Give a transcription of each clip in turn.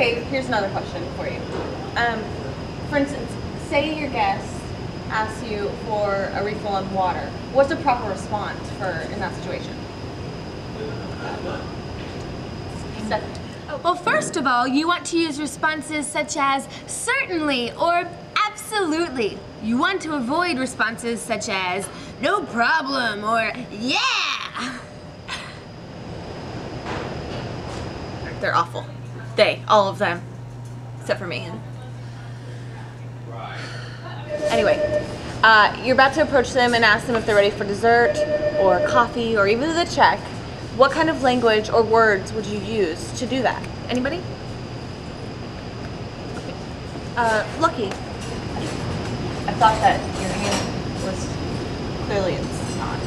Okay, here's another question for you. For instance, say your guest asks you for a refill of water. What's the proper response in that situation? Well, first of all, you want to use responses such as certainly or absolutely. You want to avoid responses such as no problem or yeah. They're awful. All of them, except for me. Anyway, you're about to approach them and ask them if they're ready for dessert or coffee or even the check. What kind of language or words would you use to do that? Anybody? Lucky. I thought that your hand was clearly it's not.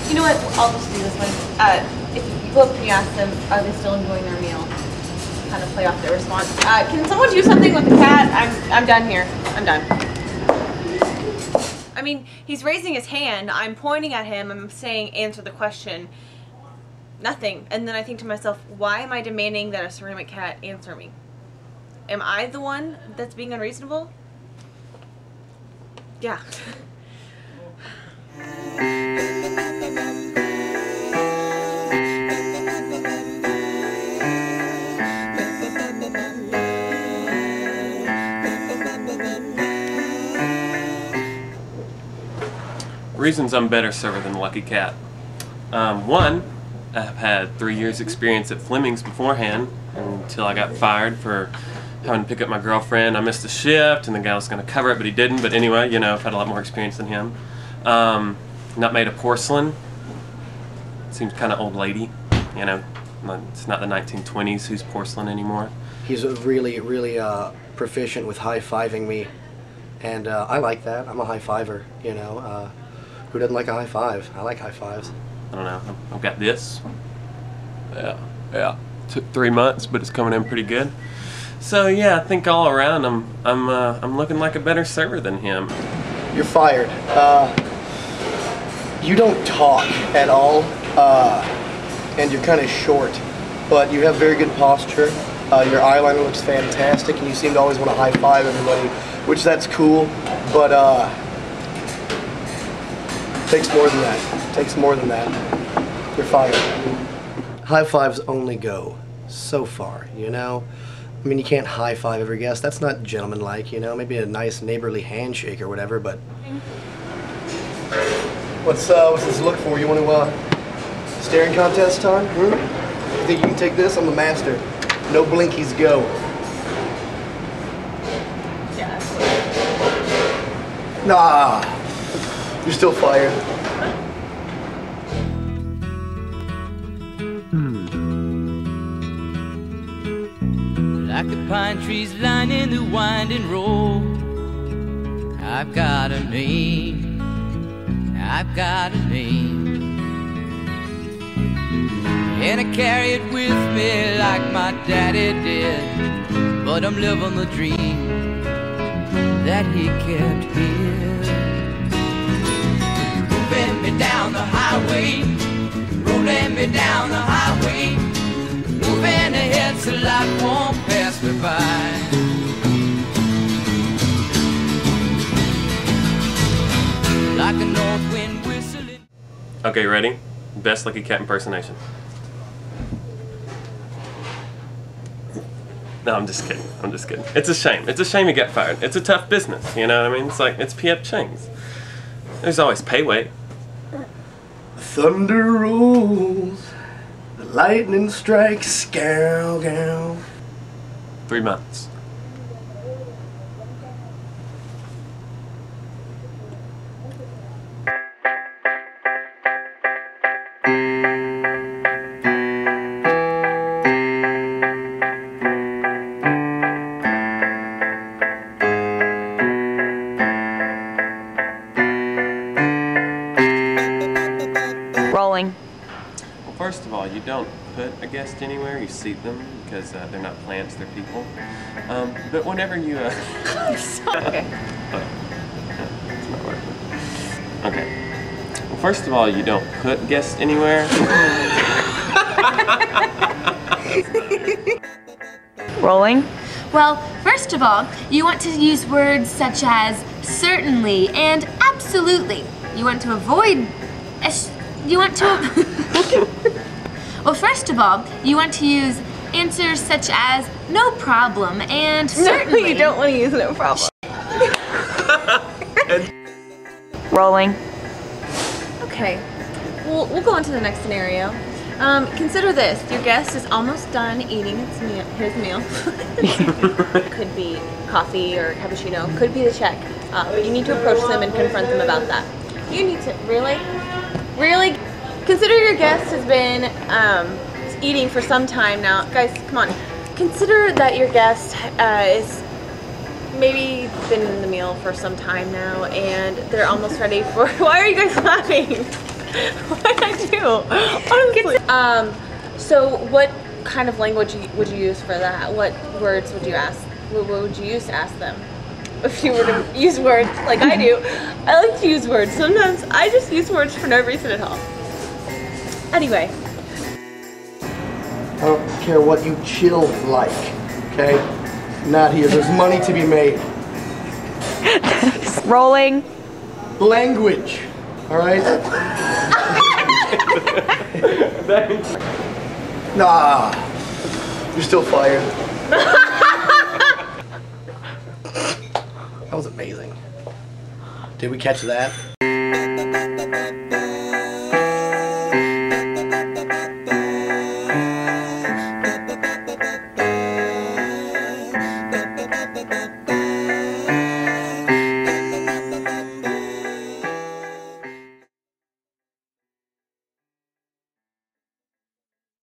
You know what? I'll just do this one. If you go up and you ask them, are they still enjoying their meal? Kind of play off their response. Can someone do something with the cat? I'm done here. I'm done. I mean, he's raising his hand. I'm pointing at him. I'm saying answer the question. Nothing. And then I think to myself, why am I demanding that a ceramic cat answer me? Am I the one that's being unreasonable? Yeah. Reasons I'm a better server than Lucky Cat. One, I've had 3 years experience at Fleming's beforehand until I got fired for having to pick up my girlfriend. I missed a shift and the guy was going to cover it, but he didn't. But anyway, you know, I've had a lot more experience than him. Not made of porcelain. Seems kind of old lady, you know. It's not the 1920s who's porcelain anymore. He's really, really proficient with high-fiving me. And I like that. I'm a high-fiver, you know. Who doesn't like a high five? I like high fives. I don't know. I've got this. Yeah. Took 3 months, but it's coming in pretty good. So yeah, I think all around I'm looking like a better server than him. You're fired. You don't talk at all, and you're kind of short, but you have very good posture. Your eyeliner looks fantastic, and you seem to always want to high five everybody, which that's cool. But takes more than that. Takes more than that. You're fired. High fives only go so far, you know? I mean, you can't high five every guest. That's not gentlemanlike, you know? Maybe a nice neighborly handshake or whatever, but... What's this look for? You want to, staring contest time? You think you can take this? I'm the master. No blinkies, go. Yeah. Nah. You're still fired. Like the pine trees lining the winding road, I've got a name, I've got a name, and I carry it with me like my daddy did, but I'm living the dream that he kept here. Moving me down the highway, rolling me down the highway, moving ahead so life won't pass me by. Like a north wind whistling. Okay, ready? Best Lucky Cat impersonation. No, I'm just kidding. I'm just kidding. It's a shame. It's a shame you got fired. It's a tough business, you know what I mean? It's like, it's P.F. Chang's. There's always pay weight. Thunder rolls, the lightning strikes, scow, gow. 3 months. Rolling. Well, first of all, you don't put a guest anywhere, you seat them, because they're not plants, they're people. But whenever you... I'm sorry. Okay. It's not working. Okay. Well, first of all, you don't put guests anywhere. Rolling. Well, first of all, you want to use words such as certainly and absolutely. You want to avoid. You want to. Well, first of all, you want to use answers such as no problem and certainly. No, you don't want to use no problem. Rolling. Okay, we'll go on to the next scenario. Consider this: your guest is almost done eating his meal. Could be coffee or cappuccino. Could be the check. You need to approach them and confront them about that. You need to really consider your guest has been eating for some time now. Guys, come on. Consider that your guest is maybe been in the meal for some time now, and they're almost ready for. Why are you guys laughing? What did I do? Honestly. So what kind of language would you use for that? What words would you ask? What would you use to ask them? If you were to use words like I do, I like to use words. Sometimes I just use words for no reason at all. Anyway. I don't care what you chill like, okay? Not here. There's money to be made. Rolling. Language, all right? Nah, you're still fired. That was amazing. Did we catch that?